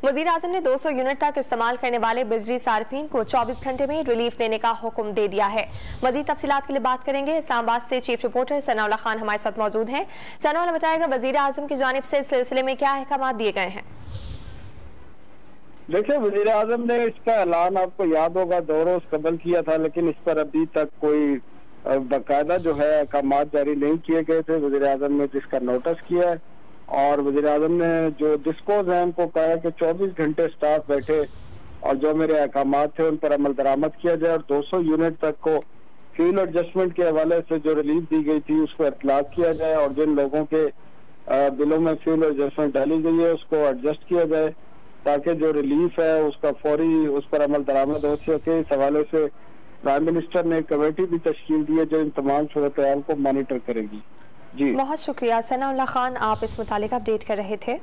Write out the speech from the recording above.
वज़ीर आज़म ने 200 यूनिट तक इस्तेमाल करने वाले बिजली सार्फिन को 24 घंटे में रिलीफ देने का हुक्म दे दिया है। मजीद तफसीलात के लिए बात करेंगे। इस्लामाबाद से चीफ रिपोर्टर सनाउल्लाह खान हमारे साथ मौजूद हैं। सनाउल्लाह बताएगा, वज़ीर आज़म की जानिब से इस सिलसिले में क्या अहकाम दिए गए हैं? देखिए, वज़ीर आज़म ने इसका ऐलान आपको याद होगा 2 रोज कबल किया था, लेकिन इस पर अभी तक कोई बाकायदा जो है अहकाम जारी नहीं किए गए थे। वज़ीर आज़म ने जिसका नोटिस किया है और वज़ीर आज़म ने जो डिस्को जैन को कहा कि 24 घंटे स्टाफ बैठे और जो मेरे अहकाम थे उन पर अमल दरामद किया जाए और 200 यूनिट तक को फ्यूल एडजस्टमेंट के हवाले से जो रिलीफ दी गई थी उसको इतलाक किया जाए और जिन लोगों के बिलों में फ्यूल एडजस्टमेंट डाली गई है उसको एडजस्ट किया जाए ताकि जो रिलीफ है उसका फौरी उस पर अमल दरामद हो सके। इस हवाले से प्राइम मिनिस्टर ने एक कमेटी भी तश्कील दी है जो इन तमाम सूरत-ए-हाल को मॉनिटर करेगी। जी बहुत शुक्रिया सनाउल्लाह खान, आप इस मुतालिक अपडेट कर रहे थे।